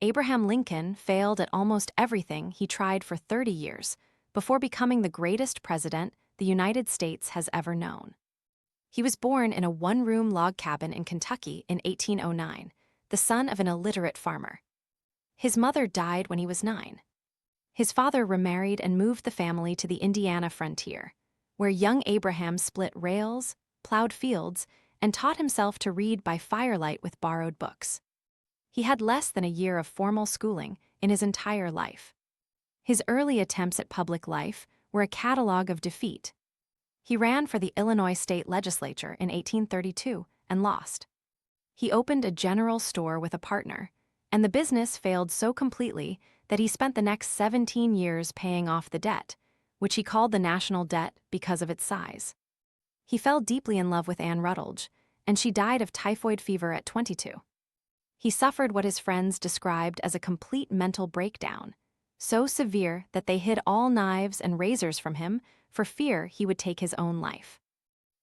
Abraham Lincoln failed at almost everything he tried for 30 years before becoming the greatest president the United States has ever known. He was born in a one-room log cabin in Kentucky in 1809, the son of an illiterate farmer. His mother died when he was 9. His father remarried and moved the family to the Indiana frontier, where young Abraham split rails, plowed fields, and taught himself to read by firelight with borrowed books. He had less than a year of formal schooling in his entire life. His early attempts at public life were a catalog of defeat. He ran for the Illinois state legislature in 1832 and lost. He opened a general store with a partner, and the business failed so completely that he spent the next 17 years paying off the debt, which he called the national debt because of its size. He fell deeply in love with Anne Rutledge, and she died of typhoid fever at 22. He suffered what his friends described as a complete mental breakdown, so severe that they hid all knives and razors from him for fear he would take his own life.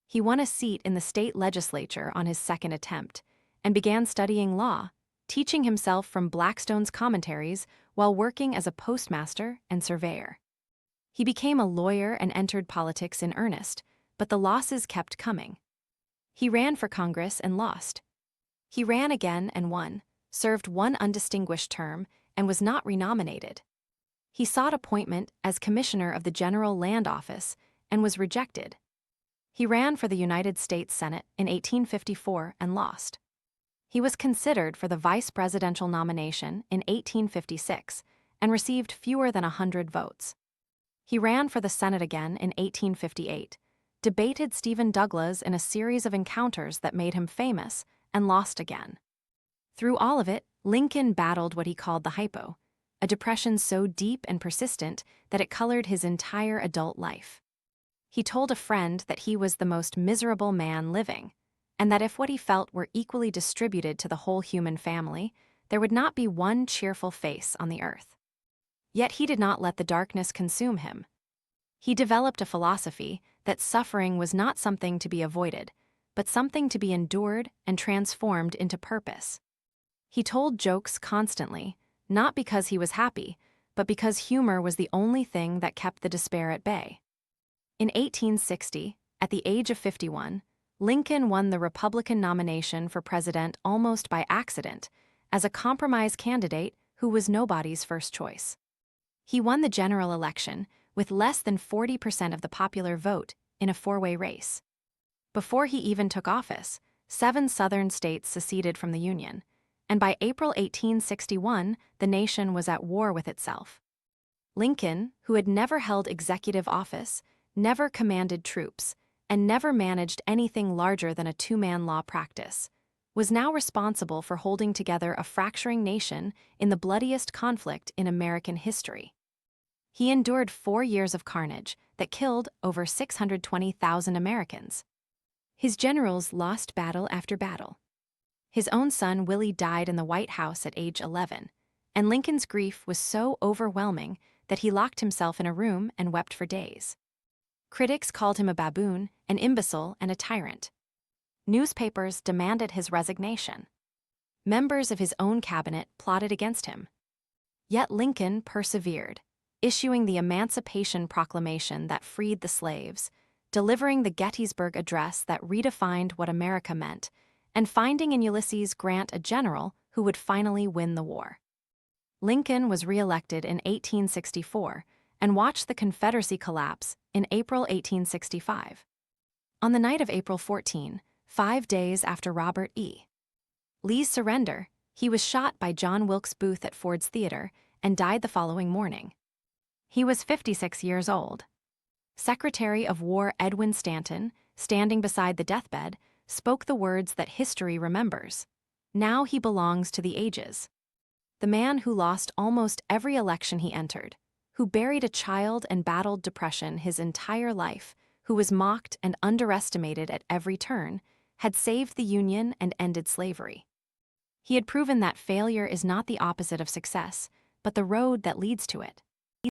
He won a seat in the state legislature on his second attempt and began studying law, teaching himself from Blackstone's commentaries while working as a postmaster and surveyor. He became a lawyer and entered politics in earnest, but the losses kept coming. He ran for Congress and lost. He ran again and won, served one undistinguished term, and was not renominated. He sought appointment as Commissioner of the General Land Office and was rejected. He ran for the United States Senate in 1854 and lost. He was considered for the vice presidential nomination in 1856 and received fewer than 100 votes. He ran for the Senate again in 1858, debated Stephen Douglas in a series of encounters that made him famous, and lost again. Through all of it, Lincoln battled what he called the hypo, a depression so deep and persistent that it colored his entire adult life. He told a friend that he was the most miserable man living, and that if what he felt were equally distributed to the whole human family, there would not be one cheerful face on the earth. Yet he did not let the darkness consume him. He developed a philosophy that suffering was not something to be avoided, but something to be endured and transformed into purpose. He told jokes constantly, not because he was happy, but because humor was the only thing that kept the despair at bay. In 1860, at the age of 51, Lincoln won the Republican nomination for president almost by accident, as a compromise candidate who was nobody's first choice. He won the general election with less than 40% of the popular vote in a four-way race. Before he even took office, 7 Southern states seceded from the Union, and by April 1861, the nation was at war with itself. Lincoln, who had never held executive office, never commanded troops, and never managed anything larger than a two-man law practice, was now responsible for holding together a fracturing nation in the bloodiest conflict in American history. He endured 4 years of carnage that killed over 620,000 Americans. His generals lost battle after battle. His own son Willie died in the White House at age 11, and Lincoln's grief was so overwhelming that he locked himself in a room and wept for days. Critics called him a baboon, an imbecile, and a tyrant. Newspapers demanded his resignation. Members of his own cabinet plotted against him. Yet Lincoln persevered, issuing the Emancipation Proclamation that freed the slaves, delivering the Gettysburg Address that redefined what America meant, and finding in Ulysses Grant a general who would finally win the war. Lincoln was re-elected in 1864 and watched the Confederacy collapse in April 1865. On the night of April 14, 5 days after Robert E. Lee's surrender, he was shot by John Wilkes Booth at Ford's Theater and died the following morning. He was 56 years old. Secretary of War Edwin Stanton, standing beside the deathbed, spoke the words that history remembers. Now he belongs to the ages. The man who lost almost every election he entered, who buried a child and battled depression his entire life, who was mocked and underestimated at every turn, had saved the Union and ended slavery. He had proven that failure is not the opposite of success, but the road that leads to it.